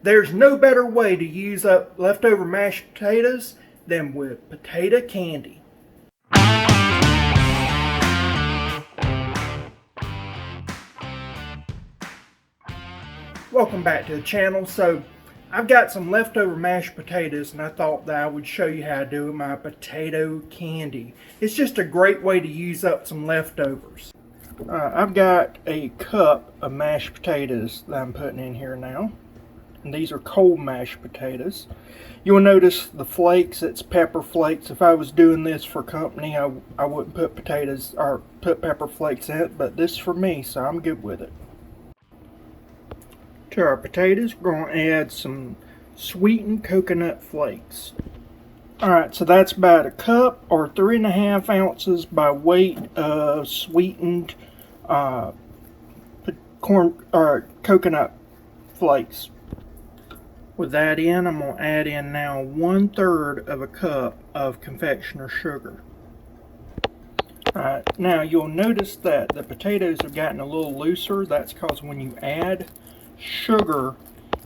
There's no better way to use up leftover mashed potatoes than with potato candy. Welcome back to the channel. So I've got some leftover mashed potatoes and I thought that I would show you how to do my potato candy. It's just a great way to use up some leftovers. I've got a cup of mashed potatoes that I'm putting in here now. And these are cold mashed potatoes. You'll notice the flakes, it's pepper flakes. If I was doing this for company, I wouldn't put potatoes or put pepper flakes in it, but this is for me, so I'm good with it. To our potatoes, we're going to add some sweetened coconut flakes. Alright, so that's about a cup or 3.5 ounces by weight of sweetened coconut flakes. With that in, I'm going to add in now 1/3 of a cup of confectioner sugar. Alright, now you'll notice that the potatoes have gotten a little looser. That's because when you add sugar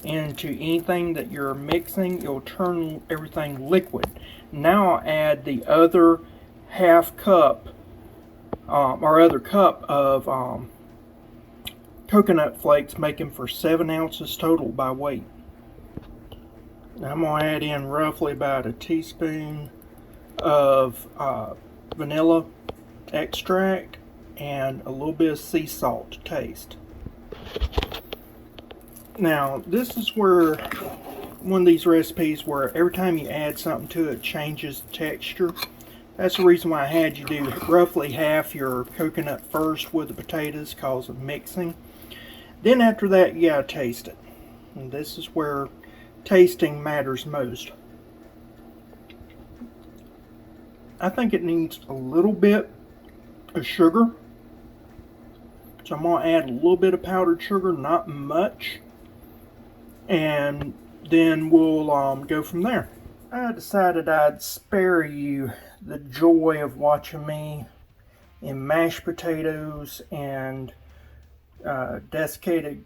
into anything that you're mixing, it'll turn everything liquid. Now I'll add the other half cup, or other cup of coconut flakes, making for 7 ounces total by weight. Now I'm going to add in roughly about a teaspoon of vanilla extract and a little bit of sea salt to taste. Now this is where one of these recipes where every time you add something to it, it changes the texture. That's the reason why I had you do roughly half your coconut first with the potatoes because of mixing. Then after that you gotta taste it. And this is where tasting matters most. I think it needs a little bit of sugar. So I'm going to add a little bit of powdered sugar, not much. And then we'll go from there. I decided I'd spare you the joy of watching me in mashed potatoes and desiccated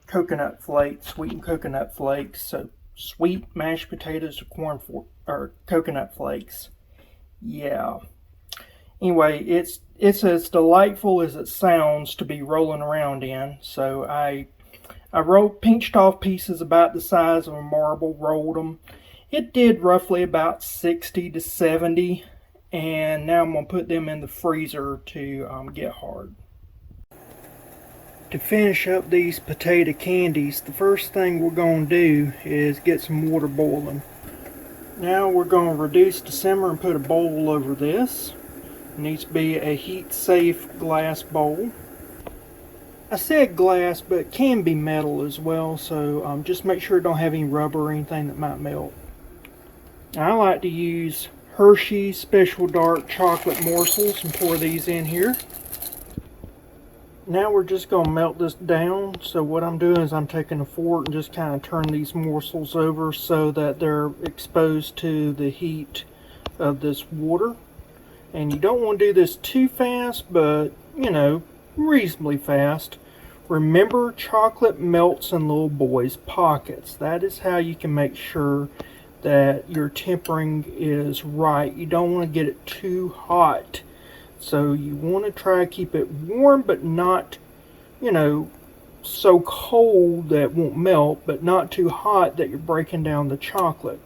coconut flakes, sweetened coconut flakes. So sweet mashed potatoes or coconut flakes. Yeah. Anyway, it's as delightful as it sounds to be rolling around in. So I pinched off pieces about the size of a marble, rolled them. It did roughly about 60 to 70, and now I'm going to put them in the freezer to get hard. To finish up these potato candies, the first thing we're going to do is get some water boiling. Now we're going to reduce to simmer and put a bowl over this. It needs to be a heat-safe glass bowl. I said glass, but it can be metal as well, so just make sure it don't have any rubber or anything that might melt. I like to use Hershey's Special Dark Chocolate Morsels and pour these in here. Now we're just going to melt this down. So what I'm doing is I'm taking a fork and just kind of turn these morsels over so that they're exposed to the heat of this water. And you don't want to do this too fast, but you know, reasonably fast. Remember, chocolate melts in little boys' pockets. That is how you can make sure that your tempering is right. You don't want to get it too hot. So you want to try to keep it warm, but not, you know, so cold that it won't melt, but not too hot that you're breaking down the chocolate.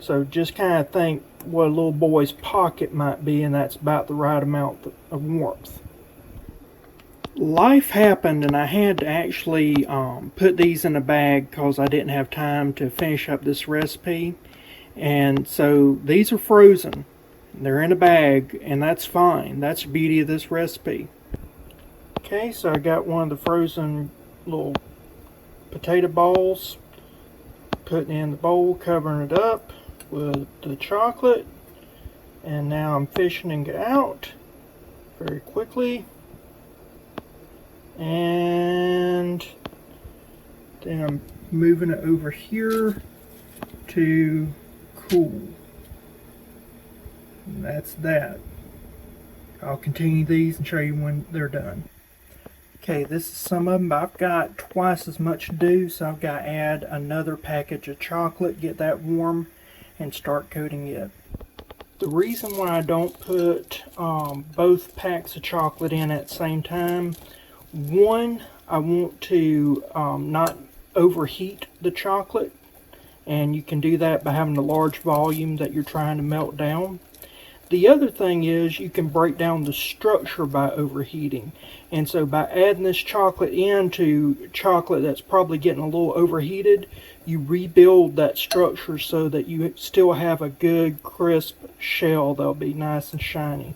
So just kind of think what a little boy's pocket might be, and that's about the right amount of warmth. Life happened and I had to actually put these in a bag because I didn't have time to finish up this recipe. And so these are frozen. They're in a bag, and that's fine. That's the beauty of this recipe. Okay, so I got one of the frozen little potato balls. Putting in the bowl, covering it up with the chocolate. And now I'm fishing it out very quickly. And then I'm moving it over here to cool. And that's that. I'll continue these and show you when they're done. Okay, this is some of them, but I've got twice as much to do, so I've got to add another package of chocolate, get that warm, and start coating it. The reason why I don't put both packs of chocolate in at the same time, one, I want to not overheat the chocolate, and you can do that by having a large volume that you're trying to melt down. The other thing is you can break down the structure by overheating, and so by adding this chocolate into chocolate that's probably getting a little overheated, you rebuild that structure so that you still have a good crisp shell that'll be nice and shiny.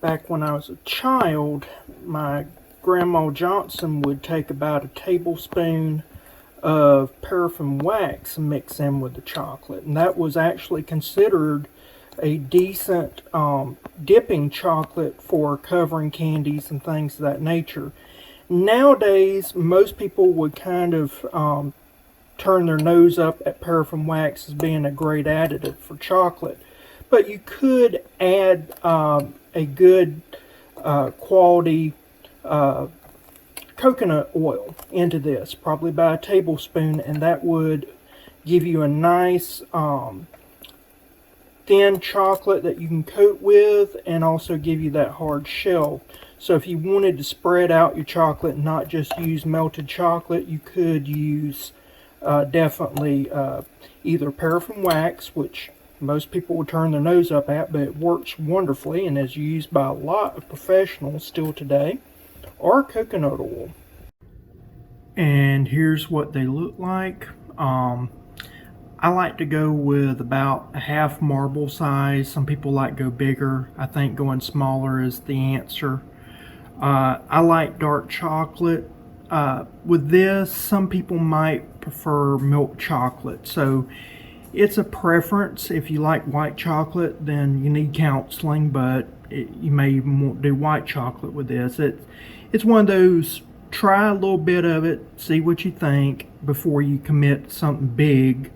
Back when I was a child, my Grandma Johnson would take about a tablespoon of paraffin wax and mix in with the chocolate, and that was actually considered a decent dipping chocolate for covering candies and things of that nature. Nowadays, most people would kind of turn their nose up at paraffin wax as being a great additive for chocolate, but you could add a good quality coconut oil into this, probably by a tablespoon, and that would give you a nice thin chocolate that you can coat with, and also give you that hard shell. So if you wanted to spread out your chocolate and not just use melted chocolate, you could use definitely either paraffin wax, which most people would turn their nose up at, but it works wonderfully and is used by a lot of professionals still today, or coconut oil. And here's what they look like. I like to go with about a half marble size. Some people like go bigger. I think going smaller is the answer. I like dark chocolate. With this, some people might prefer milk chocolate, so it's a preference. If you like white chocolate, then you need counseling, but you may even want to do white chocolate with this. It's one of those, try a little bit of it, see what you think before you commit to something big.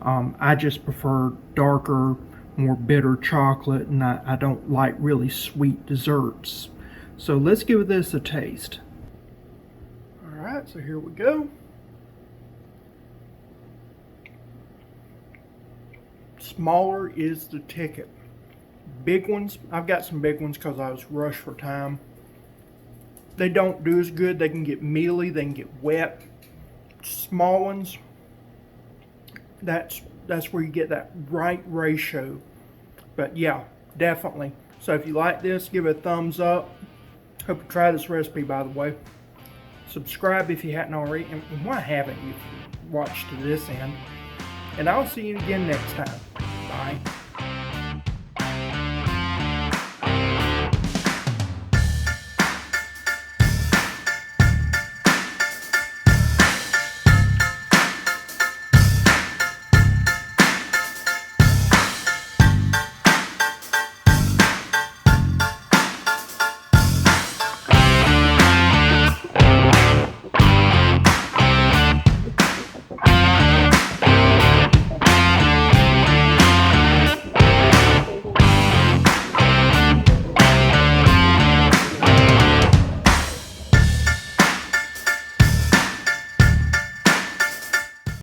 I just prefer darker, more bitter chocolate, and I don't like really sweet desserts. So let's give this a taste. Alright, so here we go. Smaller is the ticket. Big ones, I've got some big ones because I was rushed for time. They don't do as good. They can get mealy, they can get wet. Small ones, that's where you get that right ratio. But yeah, definitely. So if you like this, give it a thumbs up. Hope you try this recipe, by the way. Subscribe if you hadn't already, and why haven't you watched to this end? And I'll see you again next time. Bye.